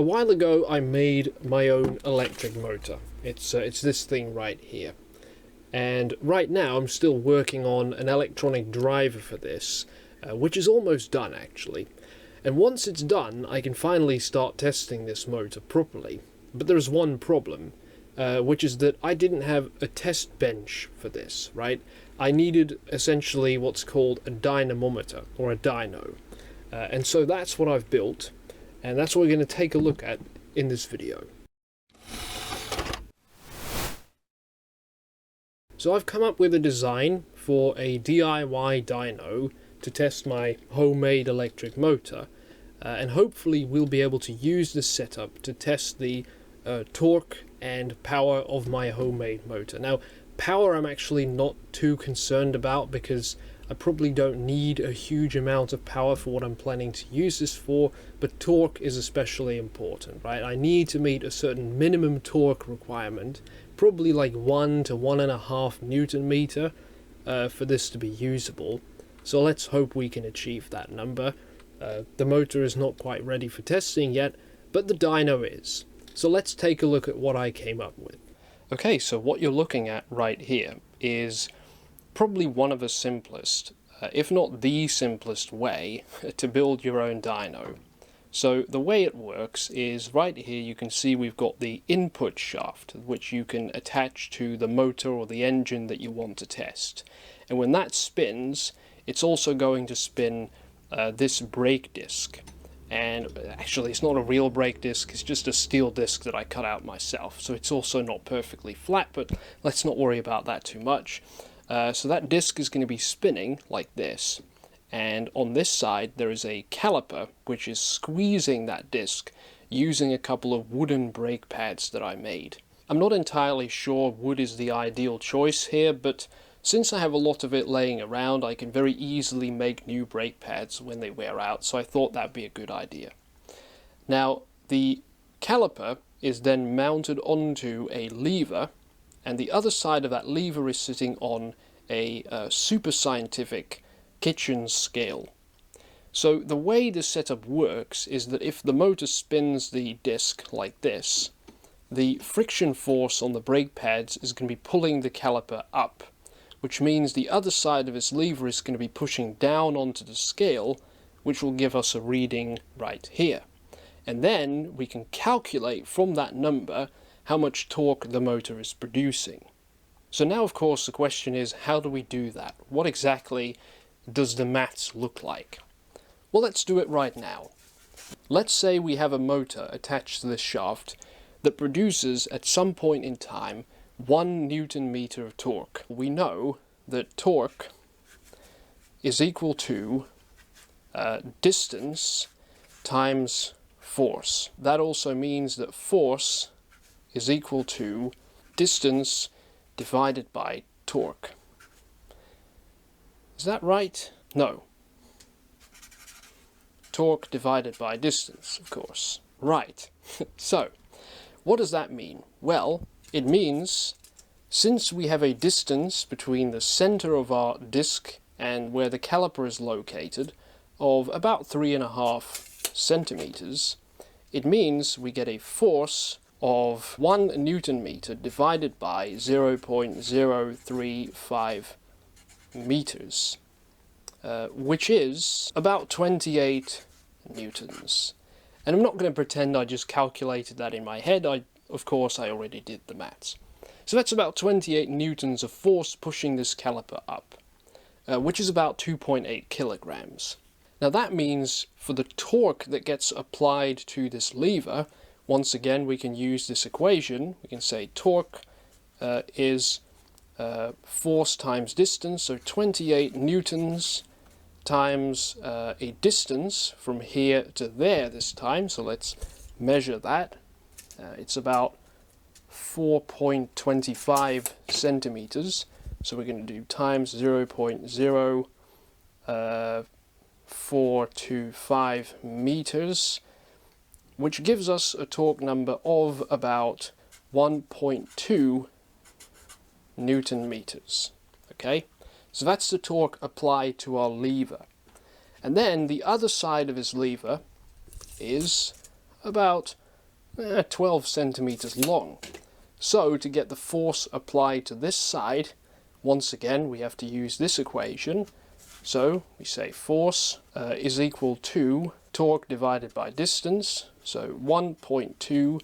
A while ago I made my own electric motor. It's this thing right here. And right now I'm still working on an electronic driver for this, which is almost done actually. And once it's done, I can finally start testing this motor properly. But there's one problem, which is that I didn't have a test bench for this, right? I needed essentially what's called a dynamometer, or a dyno. And so that's what I've built. And that's what we're going to take a look at in this video. So I've come up with a design for a DIY dyno to test my homemade electric motor, and hopefully we'll be able to use this setup to test the torque and power of my homemade motor. Now, power I'm actually not too concerned about because I probably don't need a huge amount of power for what I'm planning to use this for, but torque is especially important, right? I need to meet a certain minimum torque requirement, probably like 1 to 1.5 Newton meter for this to be usable. So let's hope we can achieve that number. The motor is not quite ready for testing yet, but the dyno is. So let's take a look at what I came up with. Okay, so what you're looking at right here is probably one of the simplest, if not the simplest way to build your own dyno. So the way it works is right here you can see we've got the input shaft, which you can attach to the motor or the engine that you want to test. And when that spins, it's also going to spin this brake disc. And actually it's not a real brake disc, it's just a steel disc that I cut out myself. So it's also not perfectly flat, but let's not worry about that too much. So that disc is going to be spinning like this, and on this side there is a caliper which is squeezing that disc using a couple of wooden brake pads that I made. I'm not entirely sure wood is the ideal choice here, but since I have a lot of it laying around, I can very easily make new brake pads when they wear out, so I thought that'd be a good idea. Now, the caliper is then mounted onto a lever, and the other side of that lever is sitting on a super scientific kitchen scale. So the way this setup works is that if the motor spins the disc like this, the friction force on the brake pads is going to be pulling the caliper up, which means the other side of this lever is going to be pushing down onto the scale, which will give us a reading right here. And then we can calculate from that number how much torque the motor is producing. So now of course the question is, how do we do that? What exactly does the maths look like? Well, let's do it right now. Let's say we have a motor attached to this shaft that produces at some point in time 1 Newton meter of torque. We know that torque is equal to distance times force. That also means that force is equal to distance divided by torque. Is that right? No. Torque divided by distance, of course. Right. So, what does that mean? Well, it means since we have a distance between the center of our disc and where the caliper is located of about 3.5 centimeters, it means we get a force of 1 Newton meter divided by 0.035 meters, which is about 28 newtons. And I'm not going to pretend I just calculated that in my head. Of course I already did the maths. So that's about 28 newtons of force pushing this caliper up, which is about 2.8 kilograms. Now that means for the torque that gets applied to this lever, once again we can use this equation. We can say torque is force times distance, so 28 newtons times a distance from here to there this time, so let's measure that. It's about 4.25 centimeters, so we're going to do times 0.0425 meters, which gives us a torque number of about 1.2 Newton meters. Okay, so that's the torque applied to our lever. And then the other side of his lever is about 12 centimeters long. So to get the force applied to this side, once again we have to use this equation. So we say force is equal to torque divided by distance. So 1.2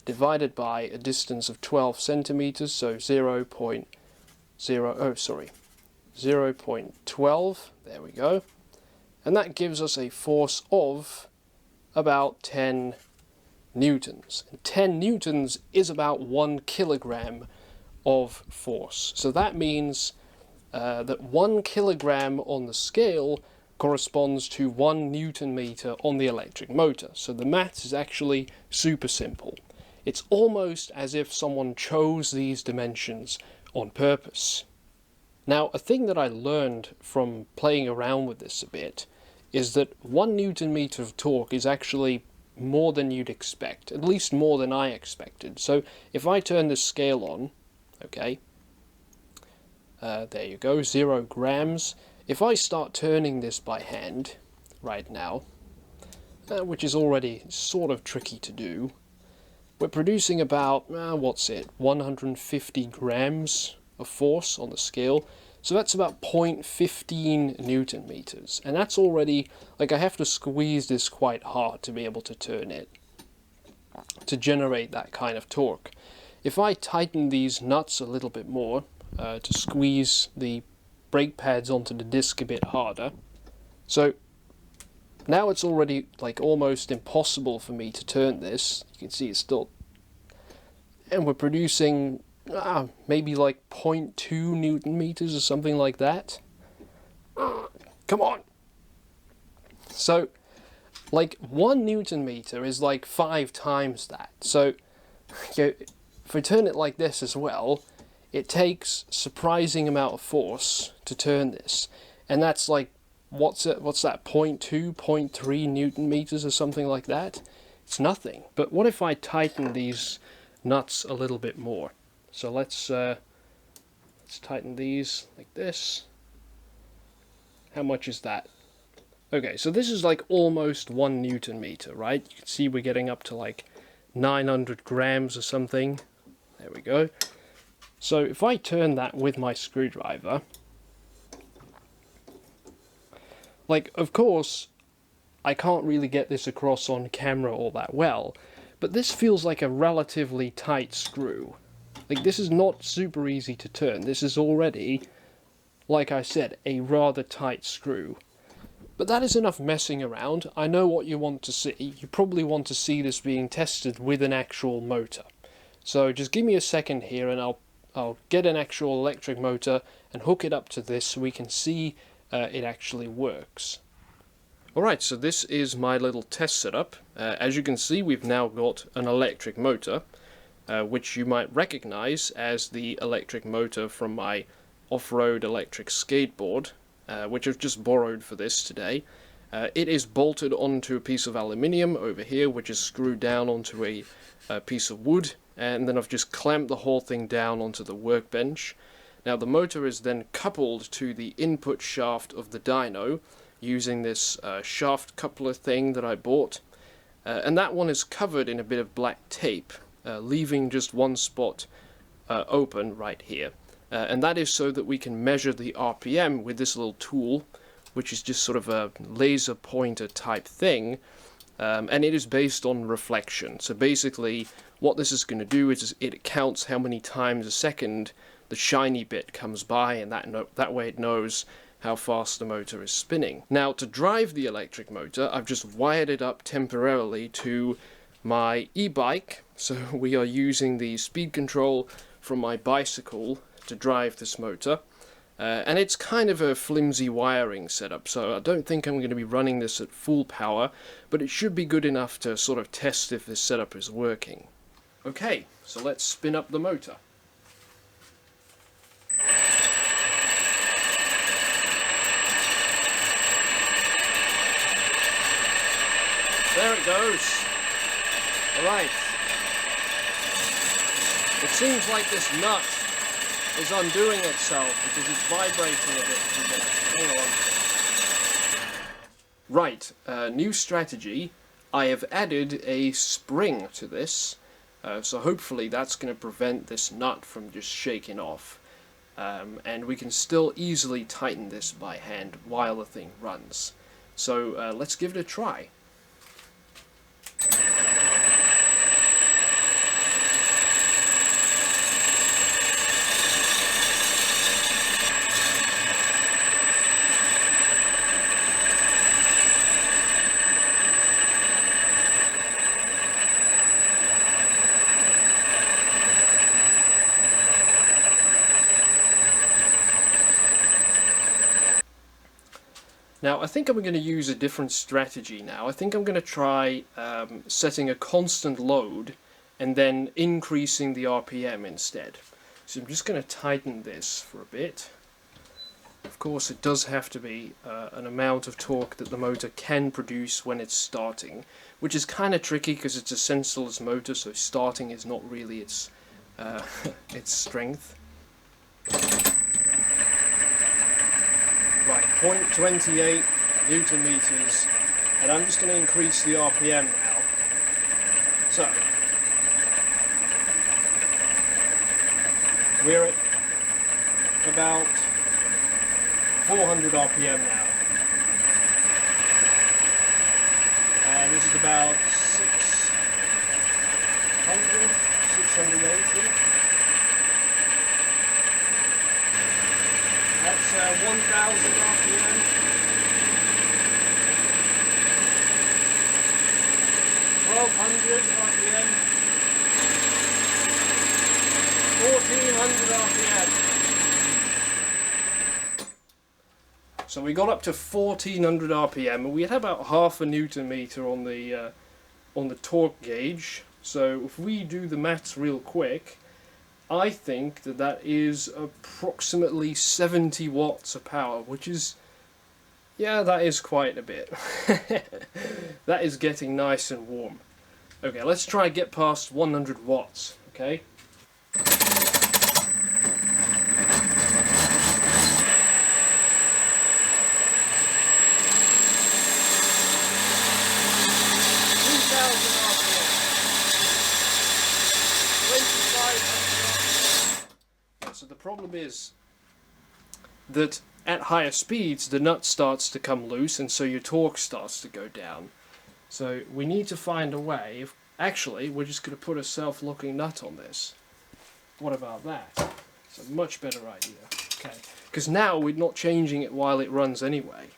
divided by a distance of 12 centimeters, so 0.12, there we go. And that gives us a force of about 10 newtons. And 10 newtons is about 1 kilogram of force. So that means that 1 kilogram on the scale corresponds to 1 newton meter on the electric motor. So the maths is actually super simple. It's almost as if someone chose these dimensions on purpose. Now, a thing that I learned from playing around with this a bit is that 1 newton meter of torque is actually more than you'd expect, at least more than I expected. So if I turn this scale on, okay, there you go, 0 grams. If I start turning this by hand right now, which is already sort of tricky to do, we're producing about, 150 grams of force on the scale. So that's about 0.15 newton meters. And that's already, like, I have to squeeze this quite hard to be able to turn it, to generate that kind of torque. If I tighten these nuts a little bit more, to squeeze the brake pads onto the disc a bit harder, so now it's already like almost impossible for me to turn this. You can see it's still, and we're producing maybe like 0.2 newton meters or something like that. Come on. So like 1 newton meter is like 5 times that. So if we turn it like this as well, it takes surprising amount of force to turn this, and that's like, what's that, 0.2, 0.3 newton meters or something like that? It's nothing. But what if I tighten these nuts a little bit more? So let's tighten these like this. How much is that? Okay, so this is like almost 1 newton meter, right? You can see we're getting up to like 900 grams or something. There we go. So if I turn that with my screwdriver, like, of course, I can't really get this across on camera all that well, but this feels like a relatively tight screw. Like, this is not super easy to turn. This is already, like I said, a rather tight screw. But that is enough messing around. I know what you want to see. You probably want to see this being tested with an actual motor. So just give me a second here and I'll get an actual electric motor and hook it up to this so we can see it actually works. Alright, so this is my little test setup. As you can see, we've now got an electric motor, which you might recognize as the electric motor from my off-road electric skateboard, which I've just borrowed for this today. It is bolted onto a piece of aluminium over here, which is screwed down onto a piece of wood, and then I've just clamped the whole thing down onto the workbench. Now the motor is then coupled to the input shaft of the dyno using this shaft coupler thing that I bought, and that one is covered in a bit of black tape, leaving just one spot open right here, and that is so that we can measure the RPM with this little tool, which is just sort of a laser pointer type thing, and it is based on reflection. So basically what this is going to do is it counts how many times a second the shiny bit comes by, and that way it knows how fast the motor is spinning. Now, to drive the electric motor, I've just wired it up temporarily to my e-bike, so we are using the speed control from my bicycle to drive this motor. And it's kind of a flimsy wiring setup, so I don't think I'm going to be running this at full power, but it should be good enough to sort of test if this setup is working. Okay, so let's spin up the motor. There it goes. Alright. It seems like this nut is undoing itself because it's vibrating a bit too much. Hang on. Right, new strategy. I have added a spring to this, so hopefully that's going to prevent this nut from just shaking off. And we can still easily tighten this by hand while the thing runs. So let's give it a try. Now, I think I'm going to use a different strategy now. I think I'm going to try setting a constant load and then increasing the RPM instead. So I'm just going to tighten this for a bit. Of course, it does have to be an amount of torque that the motor can produce when it's starting, which is kind of tricky because it's a sensorless motor, so starting is not really its strength. Right, 0.28 Newton meters, and I'm just going to increase the RPM now. So, we're at about 400 RPM now. And this is about 680. That's 1,000 RPM. 1,200 RPM. 1,400 RPM. So we got up to 1,400 RPM, and we had about half a Newton meter on the torque gauge. So if we do the maths real quick, I think that is approximately 70 watts of power, which is, yeah, that is quite a bit. That is getting nice and warm. Okay, let's try and get past 100 watts, okay? So the problem is that at higher speeds the nut starts to come loose, and so your torque starts to go down. So we need to find a way. Actually, we're just going to put a self-locking nut on this. What about that? It's a much better idea. Okay, because now we're not changing it while it runs anyway.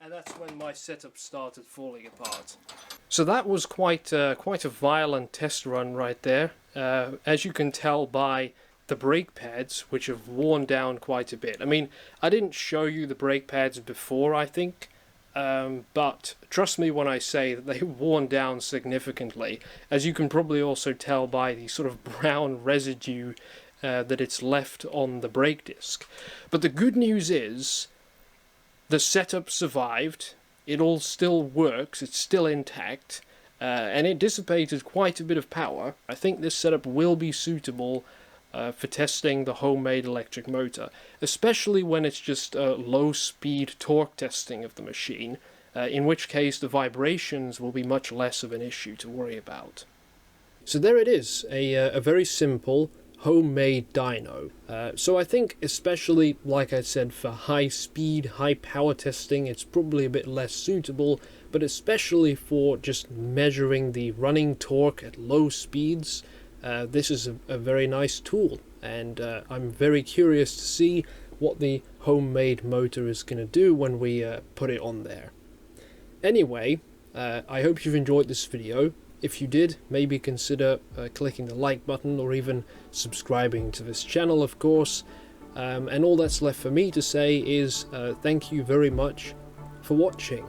And that's when my setup started falling apart. So that was quite a violent test run right there. As you can tell by the brake pads, which have worn down quite a bit. I mean, I didn't show you the brake pads before, I think, but trust me when I say that they've worn down significantly, as you can probably also tell by the sort of brown residue that it's left on the brake disc. But the good news is the setup survived, it all still works, it's still intact, and it dissipated quite a bit of power. I think this setup will be suitable for testing the homemade electric motor, especially when it's just low-speed torque testing of the machine, in which case the vibrations will be much less of an issue to worry about. So there it is, a very simple homemade dyno. So I think especially, like I said, for high-speed, high-power testing, it's probably a bit less suitable, but especially for just measuring the running torque at low speeds, this is a very nice tool, and I'm very curious to see what the homemade motor is going to do when we put it on there. Anyway, I hope you've enjoyed this video. If you did, maybe consider clicking the like button or even subscribing to this channel, of course. And all that's left for me to say is thank you very much for watching.